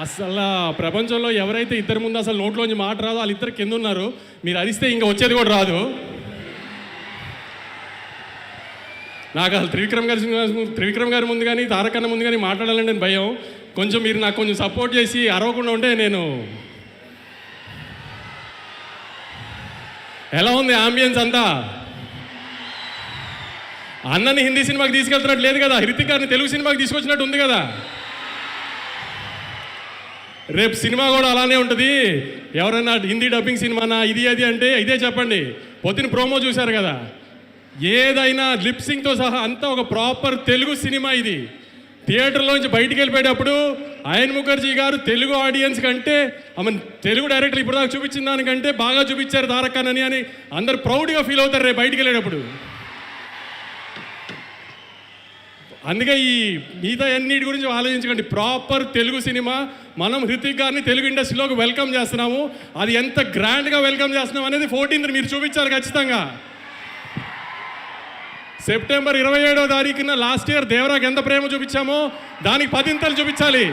అసలు ప్రపంచంలో ఎవరైతే ఇద్దరు ముందు అసలు నోట్లోంచి మాట రాదో వాళ్ళిద్దరు కింద ఉన్నారు. మీరు అరిస్తే ఇంకా వచ్చేది కూడా రాదు. నాకు అసలు త్రివిక్రమ్ గారి ముందు కానీ తారకన్న ముందు కానీ మాట్లాడాలంటే భయం. కొంచెం మీరు నాకు కొంచెం సపోర్ట్ చేసి అరవకుండా ఉంటే నేను. ఎలా ఉంది ఆంబియన్స్ అంతా? అన్నని హిందీ సినిమాకి తీసుకెళ్తున్నట్టు లేదు కదా, హృతిక్ గారిని తెలుగు సినిమాకి తీసుకొచ్చినట్టు ఉంది కదా. రేపు సినిమా కూడా అలానే ఉంటుంది. ఎవరైనా హిందీ డబ్బింగ్ సినిమానా ఇది అది అంటే ఇదే చెప్పండి. పొద్దున ప్రోమో చూశారు కదా, ఏదైనా లిప్సింగ్తో సహా అంతా ఒక ప్రాపర్ తెలుగు సినిమా. ఇది థియేటర్లోంచి బయటికి వెళ్ళిపోయేటప్పుడు అయన్ ముఖర్జీ గారు తెలుగు ఆడియన్స్ కంటే తెలుగు డైరెక్టర్ ఇప్పుడు దాకా చూపించిన దానికంటే బాగా చూపించారు తారకన్నని అని అందరు ప్రౌడ్గా ఫీల్ అవుతారు రేపు బయటికి వెళ్ళేటప్పుడు. అందుకే ఈ మిగతా అన్నిటి గురించి ఆలోచించకండి. Proper Telugu cinema. మనం హృతిక్ గారిని తెలుగు ఇండస్ట్రీలోకి వెల్కమ్ చేస్తున్నాము. అది ఎంత గ్రాండ్గా వెల్కమ్ చేస్తున్నాం అనేది 14th మీరు చూపించాలి ఖచ్చితంగా. సెప్టెంబర్ 27వ తారీఖున లాస్ట్ ఇయర్ దేవరాకి ఎంత ప్రేమ చూపించామో దానికి 10 చూపించాలి.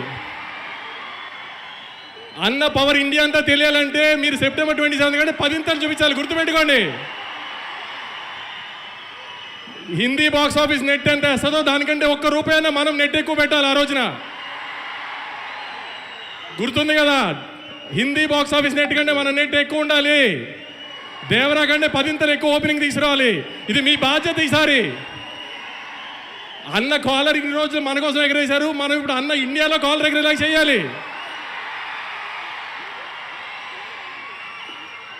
అన్న పవర్ ఇండియా అంతా తెలియాలంటే మీరు సెప్టెంబర్ 27 కంటే 10 చూపించాలి. గుర్తుపెట్టుకోండి. హిందీ బాక్స్ ఆఫీస్ నెట్ ఎంత వేస్తుందో దానికంటే ₹1 మనం నెట్ ఎక్కువ పెట్టాలి ఆ రోజున. గుర్తుంది కదా, హిందీ బాక్స్ ఆఫీస్ నెట్ కంటే మన నెట్ ఎక్కువ ఉండాలి. దేవరా కంటే 10 ఎక్కువ ఓపెనింగ్ తీసుకురావాలి. ఇది మీ బాధ్యత ఈసారి. అన్న కాలర్ ఇన్ని రోజులు మన కోసం ఎగరేశారు, మనం ఇప్పుడు అన్న ఇండియాలో కాలర్ ఎగరేలా చేయాలి.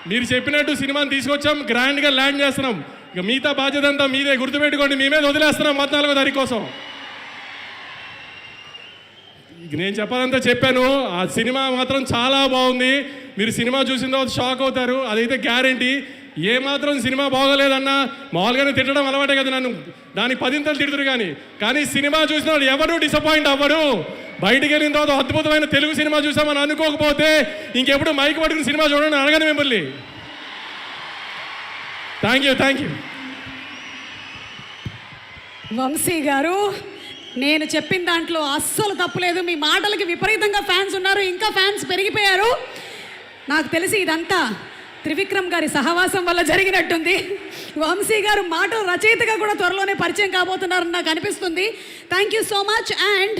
మీరు చెప్పినట్టు సినిమాని తీసుకొచ్చాం, గ్రాండ్గా ల్యాండ్ చేస్తున్నాం. ఇక మిగతా బాధ్యత అంతా మీదే. గుర్తుపెట్టుకోండి, మీ మీద వదిలేస్తున్నాం 14వ తారీఖు కోసం. నేను చెప్పాలంతా చెప్పాను. ఆ సినిమా మాత్రం చాలా బాగుంది. మీరు సినిమా చూసిన తర్వాత షాక్ అవుతారు, అదైతే గ్యారంటీ. ఏమాత్రం సినిమా బాగోలేదన్నా మామూలుగానే తిట్టడం అలవాటే కదా నన్ను, దానికి 10 తిడుతురు. కానీ సినిమా చూసిన వాళ్ళు ఎవరు డిసప్పాయింట్ అవ్వరు. బయటికి వెళ్ళిన తర్వాత అద్భుతమైన తెలుగు సినిమా చూసామని అనుకోకపోతే ఇంకెప్పుడు మైక్ పట్టుకుని సినిమా చూడండి అడగను మిమ్మల్ని. Thank you. వంశీ గారు, నేను చెప్పిన దాంట్లో అస్సలు తప్పులేదు. మీ మాటలకి విపరీతంగా ఫ్యాన్స్ ఉన్నారు, ఇంకా ఫ్యాన్స్ పెరిగిపోయారు. నాకు తెలిసి ఇదంతా త్రివిక్రమ్ గారి సహవాసం వల్ల జరిగినట్టుంది. వంశీ గారు మాట రచయితగా కూడా త్వరలోనే పరిచయం కాబోతున్నారని నాకు అనిపిస్తుంది. Thank you so much. And